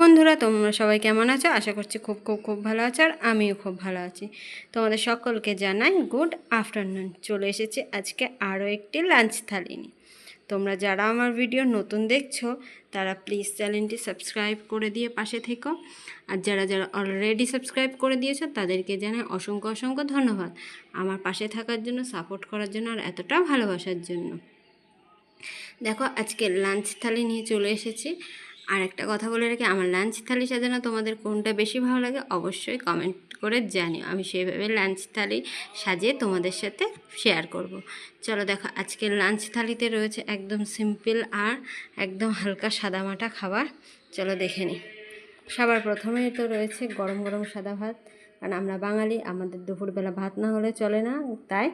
বন্ধুরা তোমরা সবাই কেমন আছো? আশা করছি খুব খুব খুব ভালো আছো, আর আমিও খুব ভালো আছি। তোমাদের সকলকে জানাই গুড আফটারনুন। চলে এসেছি আজকে আরও একটি লাঞ্চ থালি নিয়ে। তোমরা যারা আমার ভিডিও নতুন দেখছো তারা প্লিজ চ্যানেলটি সাবস্ক্রাইব করে দিয়ে পাশে থেকো, আর যারা যারা অলরেডি সাবস্ক্রাইব করে দিয়েছো তাদেরকে জানাই অসংখ্য অসংখ্য ধন্যবাদ আমার পাশে থাকার জন্য, সাপোর্ট করার জন্য, আর এতটা ভালোবাসার জন্য। দেখো আজকে লাঞ্চ থালি নিয়ে চলে এসেছি। আর একটা কথা বলে রাখি, আমার লাঞ্চ থালি সাজানো তোমাদের কোনটা বেশি ভালো লাগে অবশ্যই কমেন্ট করে জানিও। আমি সেইভাবে লাঞ্চ থালি সাজিয়ে তোমাদের সাথে শেয়ার করব। চলো দেখো আজকের লাঞ্চ থালিতে রয়েছে একদম সিম্পল আর একদম হালকা সাদামাটা খাবার। চলো দেখে নিই। সবার প্রথমেই তো রয়েছে গরম গরম সাদা ভাত, কারণ আমরা বাঙালি, আমাদের দুপুরবেলা ভাত না হলে চলে না। তাই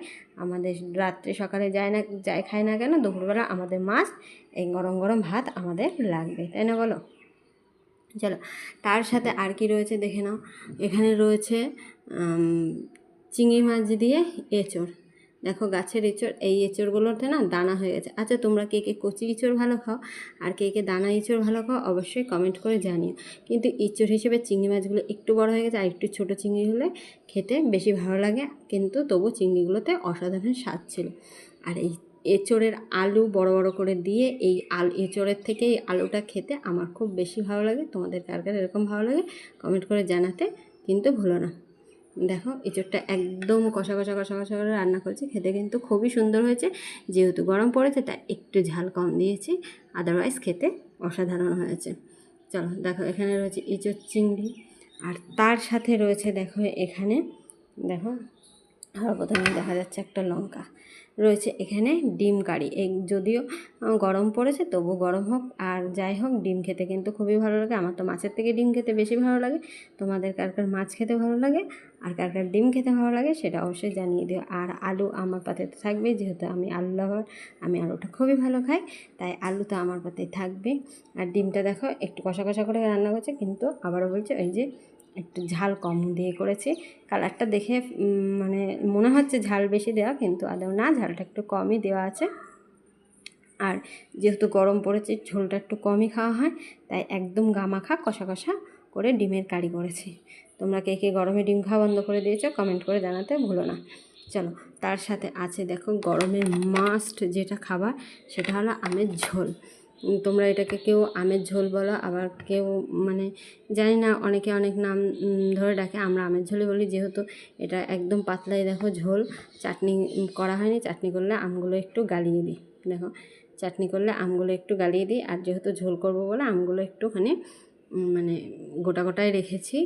আমাদের রাত্রে সকালে যাই খাই না কেন, দুপুরবেলা আমাদের মাস্ট এই গরম গরম ভাত আমাদের লাগবে, তাই না বলো? চলো তার সাথে আর কি রয়েছে দেখে নাও। এখানে রয়েছে চিংড়ি মাছ দিয়ে এঁচড়। দেখো গাছের এঁচড়, এই এঁচড়গুলোতে না দানা হয়ে গেছে। আচ্ছা তোমরা কে কে কচি এঁচড় ভালো খাও আর কে কে দানা এঁচড় ভালো খাও অবশ্যই কমেন্ট করে জানিও। কিন্তু এঁচড় হিসেবে চিংড়ি মাছগুলো একটু বড় হয়ে গেছে, আর একটু ছোটো চিংড়ি হলে খেতে বেশি ভালো লাগে, কিন্তু তবু চিংড়িগুলোতে অসাধারণ স্বাদ ছিল। আর এই এঁচড়ের আলু বড় বড় করে দিয়ে এই এঁচড়ের থেকে এই আলুটা খেতে আমার খুব বেশি ভালো লাগে। তোমাদের কার কার এরকম ভালো লাগে কমেন্ট করে জানাতে কিন্তু ভুলো না। দেখো এঁচড়টা একদম কষা কষা কষা কষা করে রান্না করেছি, খেতে কিন্তু খুবই সুন্দর হয়েছে। যেহেতু গরম পড়েছে তাই একটু ঝাল কম দিয়েছি, আদারওয়াইজ খেতে অসাধারণ হয়েছে। চলো দেখো এখানে রয়েছে এঁচড় চিংড়ি, আর তার সাথে রয়েছে দেখো এখানে দেখো প্রথমে দেখা যাচ্ছে একটা লঙ্কা রয়েছে, এখানে ডিম কারি। যদিও গরম পড়েছে তবু গরম হোক আর যাই হোক, ডিম খেতে কিন্তু খুবই ভালো লাগে। আমার তো মাছের থেকে ডিম খেতে বেশি ভালো লাগে। তোমাদের কার কার মাছ খেতে ভালো লাগে আর কার কার ডিম খেতে ভালো লাগে সেটা অবশ্যই জানিয়ে দিও। আর আলু আমার পাতে থাকবে, যেহেতু আমি আলু লাভার, আমি আলুটা খুবই ভালো খাই, তাই আলু তো আমার পাতে থাকবে। আর ডিমটা দেখো একটু কষা কষা করে রান্না করছে, কিন্তু আবারও বলছে ওই যে একটু ঝাল কম দিয়ে করেছি। কালারটা দেখে মানে মনে হচ্ছে ঝাল বেশি দেওয়া, কিন্তু আদৌ না, ঝালটা একটু কমই দেওয়া আছে। আর যেহেতু গরম পড়েছে ঝোলটা একটু কমই খাওয়া হয়, তাই একদম গামাখা কষা কষা করে ডিমের কারি করেছি। তোমরা কে কে গরমে ডিম খাওয়া বন্ধ করে দিয়েছো কমেন্ট করে জানাতে ভুলো না। চলো তার সাথে আছে দেখো গরমের মাস্ট যেটা খাবার, সেটা হলো আমের ঝোল। তোমরা এটাকে কেউ আমের ঝোল বলো, আবার কেউ মানে জানি না, অনেকে অনেক নাম ধরে ডাকে। আমরা আমের ঝোলই বলি, যেহেতু এটা একদম পাতলাই দেখো ঝোল, চাটনি করা হয়নি। চাটনি করলে আমগুলো একটু গালিয়ে দিই, দেখো চাটনি করলে আমগুলো একটু গালিয়ে দিই। আর যেহেতু ঝোল করবো বলে আমগুলো একটুখানি মানে গোটা গোটায় রেখেছি।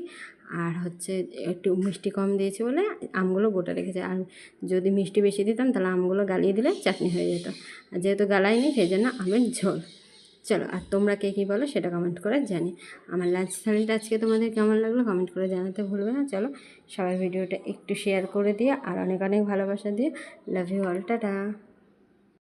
আর হচ্ছে একটু মিষ্টি কম দিয়েছি বলে আমগুলো গোটা রেখেছি। আর যদি মিষ্টি বেশি দিতাম তাহলে আমগুলো গালিয়ে দিলে চাটনি হয়ে যেত। আর যেহেতু গালাইনি সেই জন্য আমের ঝোল। চলো আর তোমরা কে কী বলো সেটা কমেন্ট করে জানি। আমার লাঞ্চ থালিটা আজকে তোমাদের কেমন লাগলো কমেন্ট করে জানাতে ভুলবে না। চলো সবাই ভিডিওটা একটু শেয়ার করে দিয়ে আর অনেক অনেক ভালোবাসা দিয়ে লাভ ইউ অল, টাটা।